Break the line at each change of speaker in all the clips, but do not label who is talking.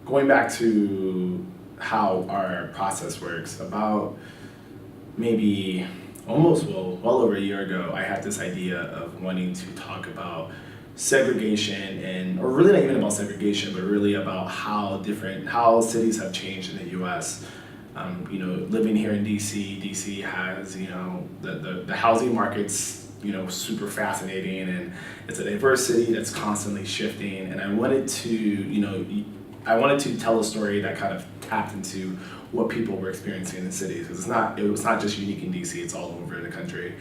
going back to how our process works, about maybe well over a year ago, I had this idea of wanting to talk about segregation or really not even about segregation, but really about how cities have changed in the U.S. Living here in DC has, the housing market's, super fascinating, and it's a diverse city that's constantly shifting. And I wanted to tell a story that kind of tapped into what people were experiencing in the cities. It was not just unique in DC, it's all over the country.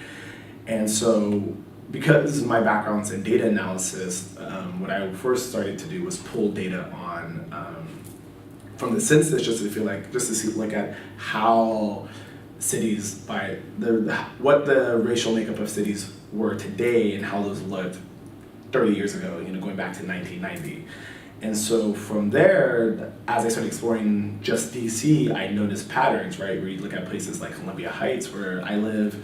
And so, because my background's in data analysis, what I first started to do was pull data from the census just to look at how cities what the racial makeup of cities were today and how those looked 30 years ago, going back to 1990. And so from there, as I started exploring just DC, I noticed patterns, right? Where you look at places like Columbia Heights, where I live,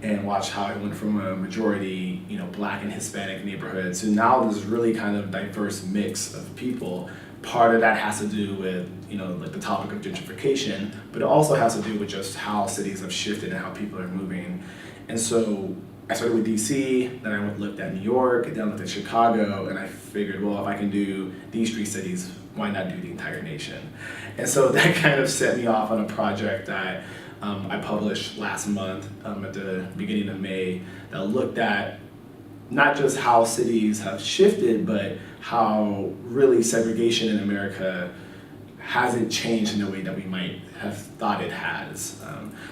and watch how it went from a majority, Black and Hispanic neighborhood to now this really kind of diverse mix of people. Part of that has to do with, like the topic of gentrification, but it also has to do with just how cities have shifted and how people are moving. And so I started with DC, then I looked at New York, then I looked at Chicago, and I figured, well, if I can do these three cities, why not do the entire nation? And so that kind of set me off on a project that I published last month at the beginning of May that looked at not just how cities have shifted, but how really segregation in America hasn't changed in the way that we might have thought it has.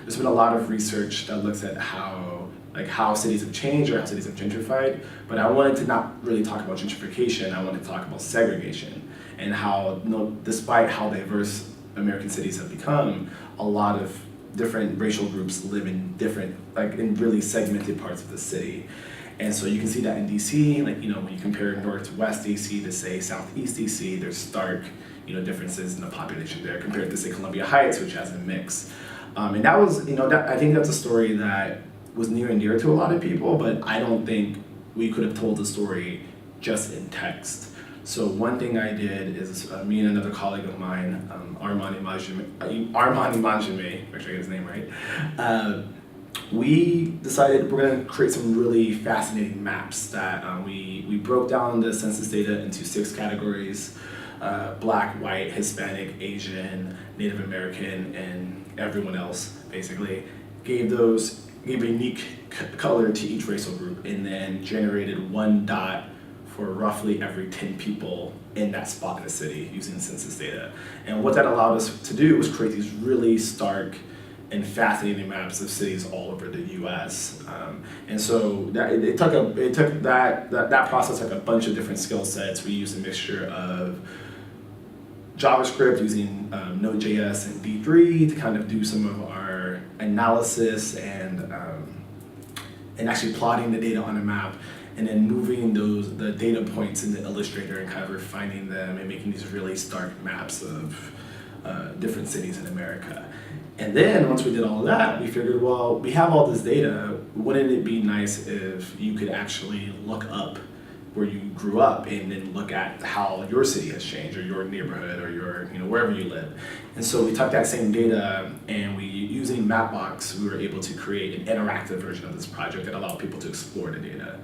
There's been a lot of research that looks at how cities have changed or how cities have gentrified, but I wanted to not really talk about gentrification, I wanted to talk about segregation and how, despite how diverse American cities have become, a lot of different racial groups live in in really segmented parts of the city. And so you can see that in DC, when you compare Northwest DC to say Southeast DC, there's stark, differences in the population there compared to say Columbia Heights, which has a mix. And that was, I think that's a story that was near and dear to a lot of people, but I don't think we could have told the story just in text. So one thing I did is me and another colleague of mine, Armani Manjame, make sure I get his name right, we decided we're going to create some really fascinating maps that we broke down the census data into 6 categories: Black, White, Hispanic, Asian, Native American, and everyone else, basically. Gave a unique color to each racial group, and then generated one dot for roughly every 10 people in that spot in the city using census data. And what that allowed us to do was create these really stark and fascinating maps of cities all over the U.S. And so that process took a bunch of different skill sets. We used a mixture of JavaScript using Node.js and D3 to kind of do some of our analysis and actually plotting the data on a map, and then moving the data points into Illustrator and kind of refining them and making these really stark maps of different cities in America. And then once we did all of that, we figured, well, we have all this data, wouldn't it be nice if you could actually look up where you grew up and then look at how your city has changed, or your neighborhood, or your, wherever you live. And so we took that same data, and using Mapbox, we were able to create an interactive version of this project that allowed people to explore the data.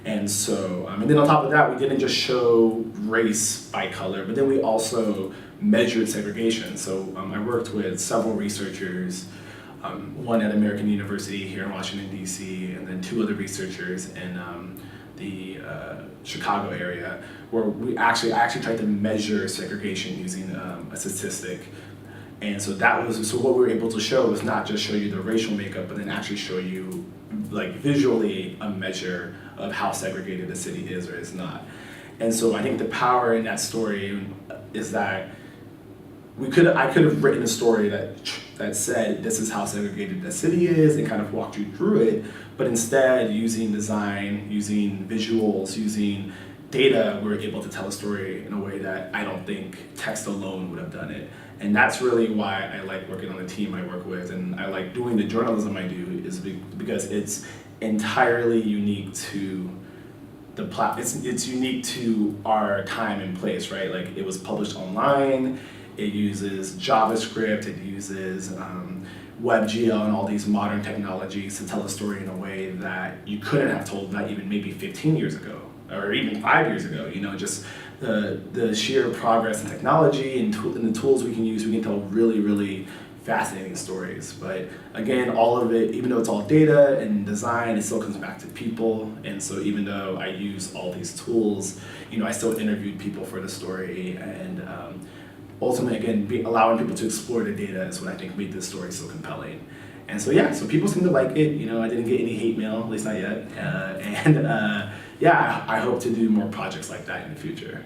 And so, and then on top of that, we didn't just show race by color, but then we also measured segregation. So I worked with several researchers, one at American University here in Washington, D.C., and then 2 other researchers in the Chicago area, where I actually tried to measure segregation using a statistic. And so what we were able to show was not just show you the racial makeup, but then actually show you visually a measure of how segregated a city is or is not. And so I think the power in that story is that I could have written a story that said this is how segregated the city is and kind of walked you through it, but instead using design, using visuals, using data, we're able to tell a story in a way that I don't think text alone would have done it. And that's really why I like working on the team I work with, and I like doing the journalism I do, is because it's entirely unique to it's unique to our time and place, right? Like it was published online, it uses JavaScript, it uses WebGL and all these modern technologies to tell a story in a way that you couldn't have told not even maybe 15 years ago or even 5 years ago. You know, just the sheer progress in technology and the tools we can tell really, really fascinating stories. But again, all of it, even though it's all data and design, it still comes back to people. And so even though I use all these tools, you know, I still interviewed people for the story. And ultimately, again, allowing people to explore the data is what I think made this story so compelling. And so yeah, so people seem to like it. You know, I didn't get any hate mail, at least not yet. Yeah, I hope to do more projects like that in the future.